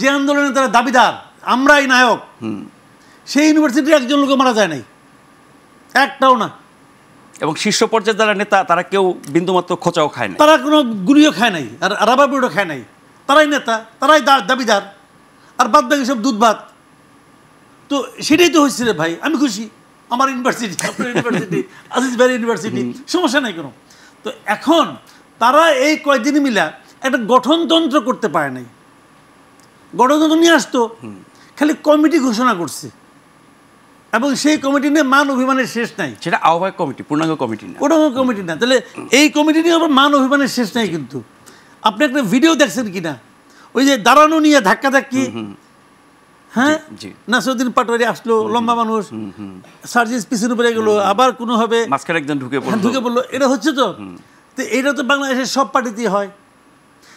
যে আন্দোলনে তারা দাবিদার, আমরাই নায়ক, সেই ইউনিভার্সিটির একজন লোক মারা যায় নাই, একটাও না। এবং শীর্ষ পর্যায়ের যারা নেতা তারা কেউ বিন্দুমাত্র খোঁচাও খায় না, তারা কোনো গুলিও খায় নাই, আর রাবার বুলেটও খায় নাই। তারাই নেতা, তারাই দাবিদার, আর বাদ বাকি সব দুধ ভাত। তো সেটাই তো হয়েছে রে ভাই, আমি খুশি। আমার ইউনিভার্সিটি, আপনার ইউনিভার্সিটি, আজিজ ভাইয়ের ইউনিভার্সিটি, সমস্যা নাই কোনো। তো এখন তারা এই কয়েকদিন মিলা একটা গঠনতন্ত্র করতে পারে নাই। গঠনতন্ত্র নিয়ে আসতো, খালি কমিটি ঘোষণা করছে, এবং সেই কমিটি নিয়ে মান অভিমানের শেষ নাই। সেটা আহ্বায়ক কমিটি, পূর্ণাঙ্গ কমিটি না, পূর্ণাঙ্গ কমিটি না। তাহলে এই কমিটি নিয়ে আবার মান অভিমানের শেষ নাই। কিন্তু আপনি একটা ভিডিও দেখছেন কিনা, ওই যে দাঁড়ানো নিয়ে ধাক্কাধাক্কি, হ্যাঁ, নাসিরউদ্দিন পাটোয়ারি আসলো, লম্বা মানুষ, সার্জিস পিছনে পড়ে গেলো, আবার কোনো হবে মাঝখানে একজন ঢুকে পড়লো। এটা হচ্ছে তো এটা তো বাংলাদেশের সব পার্টিতেই হয়।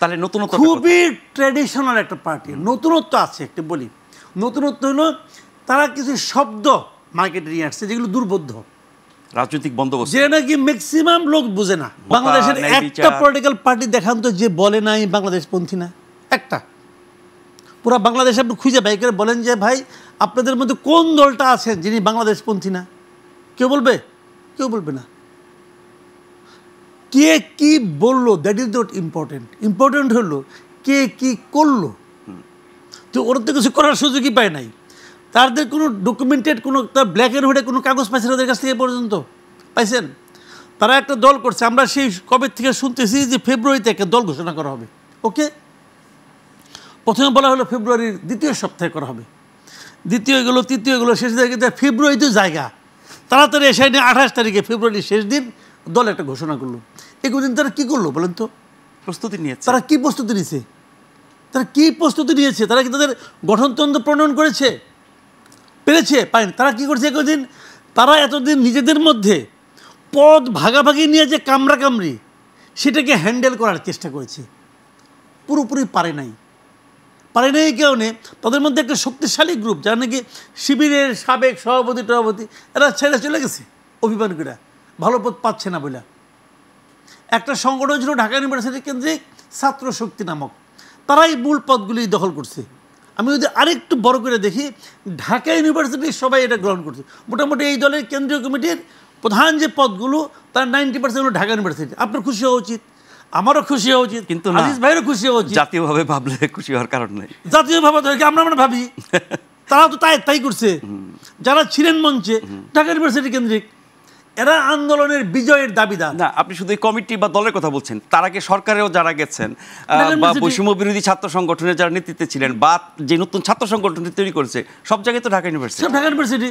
তাহলে নতুনত্ব, খুবই ট্র্যাডিশনাল একটা পার্টি। নতুনত্ব আছে একটা, বলি নতুনত্ব হলো তারা কিছু শব্দ মার্কেটে নিয়ে আসছে যেগুলো দুর্বোধ্য, রাজনৈতিক বন্দোবস্ত, যে নাকি ম্যাক্সিমাম লোক বুঝে না। বাংলাদেশের একটা পলিটিক্যাল পার্টি দেখান তো যে বলে নাই বাংলাদেশ পন্থী না, একটা। পুরো বাংলাদেশে আপনি খুঁজে বাই করে বলেন যে ভাই আপনাদের মধ্যে কোন দলটা আছেন যিনি বাংলাদেশ পন্থী না? কেউ বলবে? কেউ বলবে না। কে কি বললো that is not important. Important হলো কে কি করলো। তো ওরা তো কিছু করার সুযোগই পায় নাই। তাদের কোনো ডকুমেন্টেড কোনো, তার ব্ল্যাক অ্যান্ড হোয়াইটে কোনো কাগজ পাইছে ওদের কাছ থেকে পর্যন্ত পাইছেন? তারা একটা দল করছে, আমরা সেই কবে থেকে শুনতেছি যে ফেব্রুয়ারিতে একটা দল ঘোষণা করা হবে। ওকে, প্রথমে বলা হলো ফেব্রুয়ারির দ্বিতীয় সপ্তাহে করা হবে, দ্বিতীয় গেলো, তৃতীয় গেলো, শেষ দিকে ফেব্রুয়ারিতে জায়গা তাড়াতাড়ি এসে 28 তারিখে ফেব্রুয়ারির শেষ দিন দল একটা ঘোষণা করলো। এগুলো তারা কী করলো বলেন তো? প্রস্তুতি নিয়েছে। তারা কী প্রস্তুতি নিয়েছে? তারা কী প্রস্তুতি নিয়েছে? তারা কি তাদের গঠনতন্ত্র প্রণয়ন করেছে? পেরেছে? পায়নি। তারা কী করছে একদিন? তারা এতদিন নিজেদের মধ্যে পদ ভাগাভাগি নিয়ে যে কামড়াকামড়ি, সেটাকে হ্যান্ডেল করার চেষ্টা করেছে, পুরোপুরি পারে নাই। পারে নাই এই কারণে তাদের মধ্যে একটা শক্তিশালী গ্রুপ, যারা নাকি শিবিরের সাবেক সভাপতি টভাপতি, এরা ছেড়ে চলে গেছে অভিমান করে, ভালো পদ পাচ্ছে না বলে। একটা সংগঠন ছিল ঢাকা ইউনিভার্সিটি কেন্দ্রিক ছাত্র শক্তি নামক, তারাই মূল পদগুলি দখল করছে। আমি যদি আরেকটু বড় করে দেখি, ঢাকা ইউনিভার্সিটির সবাই এটা গ্রহণ করছে। মোটামুটি এই দলের কেন্দ্রীয় কমিটির প্রধান যে পদগুলো, তার 90% হলো ঢাকা ইউনিভার্সিটি। আপনার খুশি হওয়া উচিত, আমারও খুশি হওয়া উচিত, কিন্তু আজিজ ভাইয়েরও খুশি হওয়া উচিত। জাতীয়ভাবে ভাবলে খুশি হওয়ার কারণ নেই। জাতীয়ভাবে আমরা ভাবি, তারা তো তাই করছে। যারা ছিলেন মঞ্চে ঢাকা ইউনিভার্সিটি কেন্দ্রিক, এরা আন্দোলনের বিজয়ের দাবিদার না। আপনি শুধু কমিটি বা দলের কথা বলছেন, তার আগে সরকারেও যারা গেছেন বা বৈষম্য বিরোধী ছাত্র সংগঠনের যারা নেতৃত্বে ছিলেন বা যে নতুন ছাত্র সংগঠন তৈরি করেছে, সব জায়গায় তো ঢাকা ইউনিভার্সিটি।